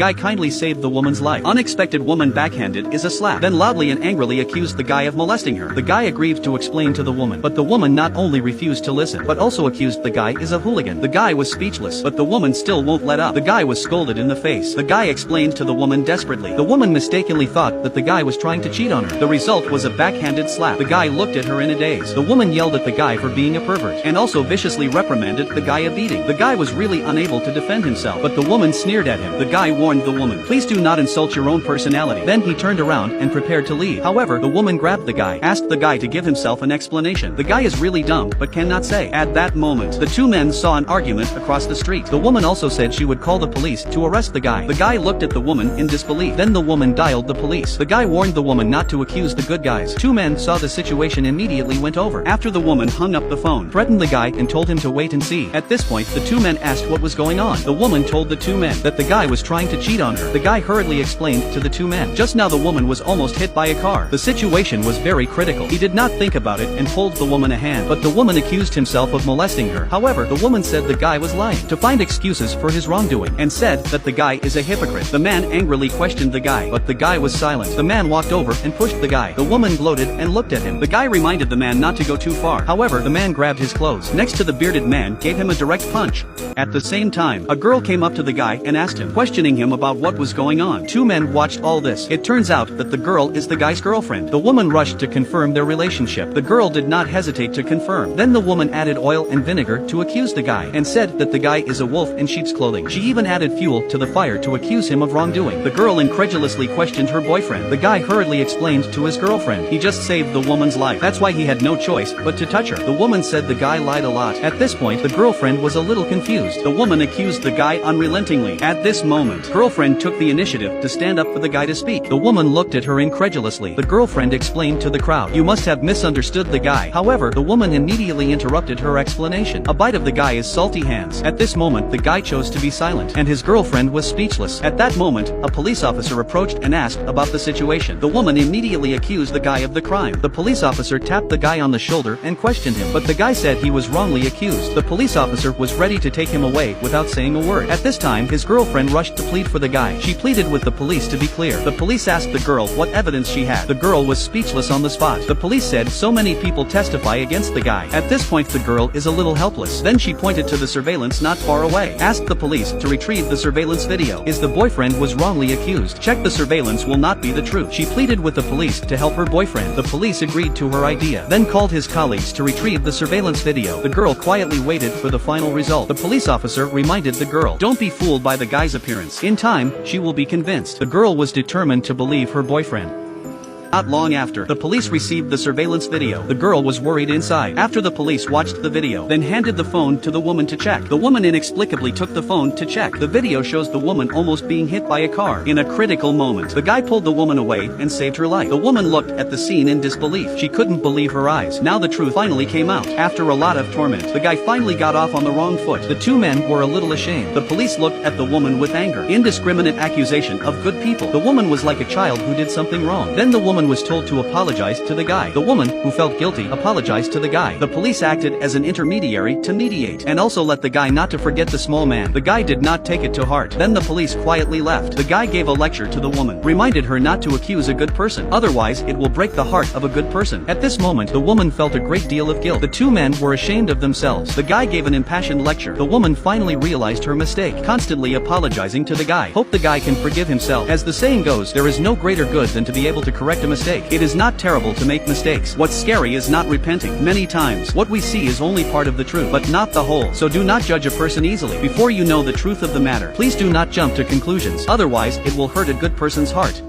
Guy kindly saved the woman's life. Unexpected woman backhanded is a slap. Then loudly and angrily accused the guy of molesting her. The guy agreed to explain to the woman, but the woman not only refused to listen, but also accused the guy is a hooligan. The guy was speechless, but the woman still won't let up. The guy was scolded in the face. The guy explained to the woman desperately. The woman mistakenly thought that the guy was trying to cheat on her. The result was a backhanded slap. The guy looked at her in a daze. The woman yelled at the guy for being a pervert, and also viciously reprimanded the guy of beating. The guy was really unable to defend himself, but the woman sneered at him. The guy warned the woman, "Please do not insult your own personality." Then he turned around and prepared to leave. However, the woman grabbed the guy, asked the guy to give himself an explanation. The guy is really dumb, but cannot say. At that moment, the two men saw an argument across the street. The woman also said she would call the police to arrest the guy. The guy looked at the woman in disbelief. Then the woman dialed the police. The guy warned the woman not to accuse the good guys. Two men saw the situation immediately went over. After the woman hung up the phone, threatened the guy and told him to wait and see. At this point, the two men asked what was going on. The woman told the two men that the guy was trying to cheat on her. The guy hurriedly explained to the two men. Just now the woman was almost hit by a car. The situation was very critical. He did not think about it and pulled the woman a hand, but the woman accused himself of molesting her. However, the woman said the guy was lying to find excuses for his wrongdoing and said that the guy is a hypocrite. The man angrily questioned the guy, but the guy was silent. The man walked over and pushed the guy. The woman gloated and looked at him. The guy reminded the man not to go too far. However, the man grabbed his clothes next to the bearded man, gave him a direct punch. At the same time, a girl came up to the guy and asked him, questioning him about what was going on. Two men watched all this. It turns out that the girl is the guy's girlfriend. The woman rushed to confirm their relationship. The girl did not hesitate to confirm. Then the woman added oil and vinegar to accuse the guy and said that the guy is a wolf in sheep's clothing. She even added fuel to the fire to accuse him of wrongdoing. The girl incredulously questioned her boyfriend. The guy hurriedly explained to his girlfriend he just saved the woman's life. That's why he had no choice but to touch her. The woman said the guy lied a lot. At this point, the girlfriend was a little confused. The woman accused the guy unrelentingly. At this moment, girlfriend took the initiative to stand up for the guy to speak. The woman looked at her incredulously. The girlfriend explained to the crowd, "You must have misunderstood the guy." However, the woman immediately interrupted her explanation. "A bite of the guy is salty hands." At this moment, the guy chose to be silent, and his girlfriend was speechless. At that moment, a police officer approached and asked about the situation. The woman immediately accused the guy of the crime. The police officer tapped the guy on the shoulder and questioned him, but the guy said he was wrongly accused. The police officer was ready to take him away without saying a word. At this time, his girlfriend rushed to plead for the guy. She pleaded with the police to be clear. The police asked the girl what evidence she had. The girl was speechless on the spot. The police said so many people testify against the guy. At this point, the girl is a little helpless. Then she pointed to the surveillance not far away, asked the police to retrieve the surveillance video. Is the boyfriend was wrongly accused. Check the surveillance will not be the truth. She pleaded with the police to help her boyfriend. The police agreed to her idea, then called his colleagues to retrieve the surveillance video. The girl quietly waited for the final result. The police officer reminded the girl, "Don't be fooled by the guy's appearance. In time, she will be convinced." The girl was determined to believe her boyfriend. Not long after, the police received the surveillance video. The girl was worried inside. After the police watched the video, then handed the phone to the woman to check. The woman inexplicably took the phone to check. The video shows the woman almost being hit by a car. In a critical moment, the guy pulled the woman away and saved her life. The woman looked at the scene in disbelief. She couldn't believe her eyes. Now the truth finally came out. After a lot of torment, the guy finally got off on the wrong foot. The two men were a little ashamed. The police looked at the woman with anger. Indiscriminate accusation of good people. The woman was like a child who did something wrong. Then the woman was told to apologize to the guy. The woman, who felt guilty, apologized to the guy. The police acted as an intermediary to mediate, and also let the guy not to forget the small man. The guy did not take it to heart. Then the police quietly left. The guy gave a lecture to the woman, reminded her not to accuse a good person, otherwise it will break the heart of a good person. At this moment, the woman felt a great deal of guilt. The two men were ashamed of themselves. The guy gave an impassioned lecture. The woman finally realized her mistake, constantly apologizing to the guy. Hope the guy can forgive himself. As the saying goes, there is no greater good than to be able to correct a mistake. It is not terrible to make mistakes. What's scary is not repenting. Many times, what we see is only part of the truth, but not the whole. So do not judge a person easily. Before you know the truth of the matter, please do not jump to conclusions. Otherwise, it will hurt a good person's heart.